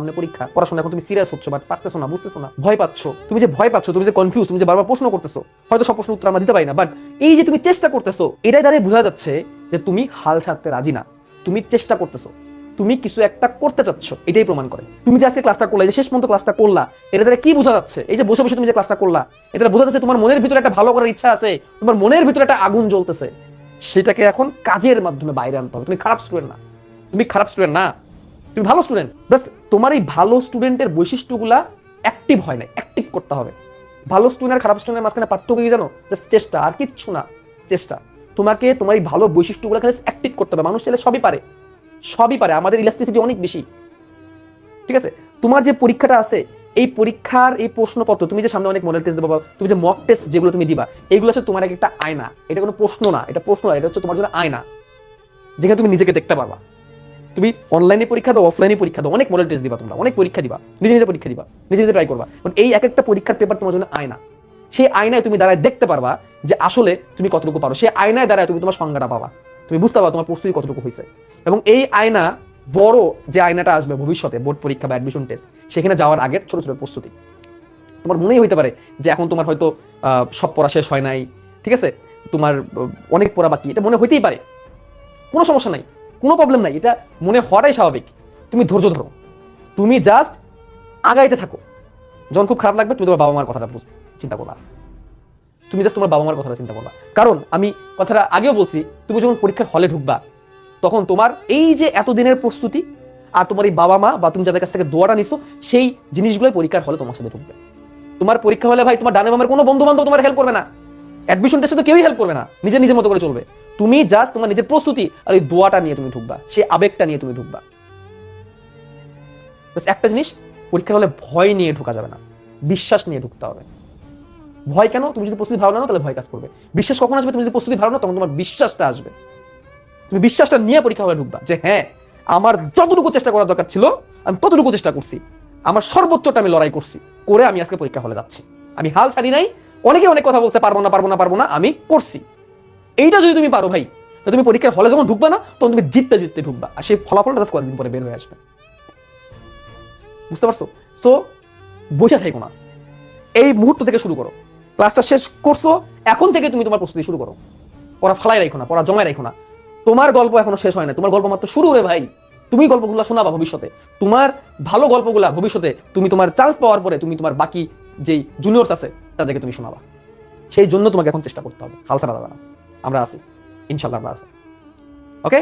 সামনে পরীক্ষা, পড়াশোনা, এখন তুমি সিরিয়াস হচ্ছ বাট পারতেছো না, বুঝতেছো না, ভয় পাচ্ছ, তুমি যে ভয় পাচ্ছ, তুমি যে কনফিউজ, তুমি যে বারবার প্রশ্ন করতেছো, হয়তো সব প্রশ্ন উত্তর আমরা দিতে পারি না, বাট এই যে তুমি চেষ্টা করতেছো, এটাই দ্বারা বোঝা যাচ্ছে যে তুমি হাল ছাড়তে রাজি না, তুমি চেষ্টা করতেছো, তুমি কিছু একটা করতে চাচ্ছ, এটাই প্রমাণ করে। তুমি যে আজকে ক্লাসটা করলা, যে শেষ পর্যন্ত ক্লাসটা করলা, এটা দ্বারা কি বোঝা যাচ্ছে? এই যে বসে বসে তুমি যে ক্লাসটা করলা, এটা বোঝা যাচ্ছে তোমার মনের ভিতরে একটা ভালো করার ইচ্ছা আছে, তোমার মনের ভিতরে একটা আগুন জ্বলতেছে, সেটাকে এখন কাজের মাধ্যমে বাইরে আনতে হবে। তুমি খারাপ স্টুডেন্ট না, তুমি খারাপ স্টুডেন্ট না, তুমি ভালো স্টুডেন্ট। জাস্ট তোমার এই ভালো স্টুডেন্টের বৈশিষ্ট্যগুলা অ্যাক্টিভ হয় না, অ্যাক্টিভ করতে হবে। ভালো স্টুডেন্ট আর খারাপ স্টুডেন্টের মাঝখানে পার্থক্য কি জানো? জাস্ট চেষ্টা, আর কিচ্ছু না, চেষ্টা। তোমাকে তোমার এই ভালো বৈশিষ্ট্যগুলো খালি অ্যাক্টিভ করতে হবে। মানুষ চাইলে সবই পারে, সবই পারে, আমাদের ইলাস্টিসিটি অনেক বেশি, ঠিক আছে? তোমার যে পরীক্ষাটা আছে, এই পরীক্ষার এই প্রশ্নপত্র, তুমি যে সামনে অনেক মডেল টেস্ট দেবা, তুমি যে মক টেস্ট যেগুলো তুমি দিবা, এগুলো হচ্ছে তোমার একটা আয়না। এটা কোনো প্রশ্ন না, এটা প্রশ্ন না, এটা হচ্ছে তোমার জন্য আয়না, যেখানে তুমি নিজেকে দেখতে পারবা। তুমি অনলাইনে পরীক্ষা দাও, অফলাইনে পরীক্ষা দাও, অনেক মডেল টেস্ট দিবা, তোমরা অনেক পরীক্ষা দিবা, নিজে নিজে পরীক্ষা দিবা, নিজে নিজে ট্রাই করবা। এই এক একটা পরীক্ষার পেপার তোমার জন্য আয়না। সেই আয়নায় তুমি দাঁড়ায় দেখতে পারবা যে আসলে তুমি কতটুকু পারো। সেই আয়নায় দাঁড়ায় তুমি তোমার সংজ্ঞাটা পাবা, তুমি বুঝতে পারবা তোমার প্রস্তুতি কতটুকু হয়েছে। এবং এই আয়না, বড় যে আয়নাটা আসবে ভবিষ্যতে, বোর্ড পরীক্ষা বা অ্যাডমিশন টেস্ট, সেখানে যাওয়ার আগের ছোট ছোট প্রস্তুতি। তোমার মনেই হইতে পারে যে এখন তোমার হয়তো সব পড়া শেষ হয় নাই, ঠিক আছে, তোমার অনেক পড়া বাকি, এটা মনে হইতেই পারে, কোনো সমস্যা নাই, কোনো প্রবলেম নাই, এটা মনে হওয়াটাই স্বাভাবিক। তুমি ধৈর্য ধরো, তুমি জাস্ট আগাইতে থাকো। যখন খুব খারাপ লাগবে তুমি তোমার বাবা মার কথাটা চিন্তা করবা, তুমি জাস্ট তোমার বাবা মার কথাটা চিন্তা করবা। কারণ আমি কথাটা আগেও বলছি, তুমি যখন পরীক্ষার হলে ঢুকবা, তখন তোমার এই যে এতদিনের প্রস্তুতি আর তোমার এই বাবা মা বা তুমি যাদের কাছ থেকে দোয়াটা নিছো, সেই জিনিসগুলোই পরীক্ষার হলে তোমার সাথে ঢুকবে। তোমার পরীক্ষা হলে ভাই তোমার ডানে বামের কোনো বন্ধু বান্ধব তোমার হেল্প করবে না, অ্যাডমিশন টেস্টে তো কেউই হেল্প করবে না, নিজের নিজের মতো করে চলবে। তুমি জাস্ট তোমার নিজের প্রস্তুতি আর ওই দোয়াটা নিয়ে তুমি ঢুকবা, সেই আবেগটা নিয়ে তুমি ঢুকবা। একটা জিনিস, পরীক্ষার হলে ভয় নিয়ে ঢোকা যাবে না, বিশ্বাস নিয়ে ঢুকতে হবে। ভয় কেন? তুমি যদি প্রস্তুতি ভালো না তাহলে ভয় কাজ করবে। বিশ্বাস কখন আসবে? তুমি যদি প্রস্তুতি ভালো না, তখন তোমার বিশ্বাসটা আসবে। তুমি বিশ্বাসটা নিয়ে পরীক্ষা হলে ঢুকবা যে হ্যাঁ, আমার যতটুকু চেষ্টা করার দরকার ছিল আমি ততটুকু চেষ্টা করছি, আমার সর্বোচ্চটা আমি লড়াই করছি, করে আমি আজকে পরীক্ষা হলে যাচ্ছি, আমি হাল ছাড়ি নাই। অনেকে অনেক কথা বলছে পারবো না পারবো না পারবো না, আমি করছি। এইটা যদি তুমি পারো ভাই, তো তুমি পরীক্ষার হলে যখন ঢুকবা না, তখন তুমি জিততে জিততে ঢুকবা, আর সেই ফলাফলটা কয়েকদিন পরে বের হয়ে আসবে। বুঝতে পারছো? সো বসে থাকো না, এই মুহূর্ত থেকে শুরু করো। ক্লাসটা শেষ করছো, এখন থেকে তুমি তোমার প্রস্তুতি শুরু করো। পড়া ফালাই রাখো না, পড়া জমায় রাখো না। তোমার গল্প এখনো শেষ হয় না, তোমার গল্প মাত্র শুরু রে ভাই। তুমি গল্পগুলো শোনাবা ভবিষ্যতে, তোমার ভালো গল্পগুলা ভবিষ্যতে তুমি তোমার চান্স পাওয়ার পরে তুমি তোমার বাকি যেই জুনিয়র্স আছে তাদেরকে তুমি শোনাবা। সেই জন্য তোমাকে এখন চেষ্টা করতে হবে, হাল ছাড়া যাবে না। আমরা আছি, ইনশাল্লাহ আমরা আছি। ওকে।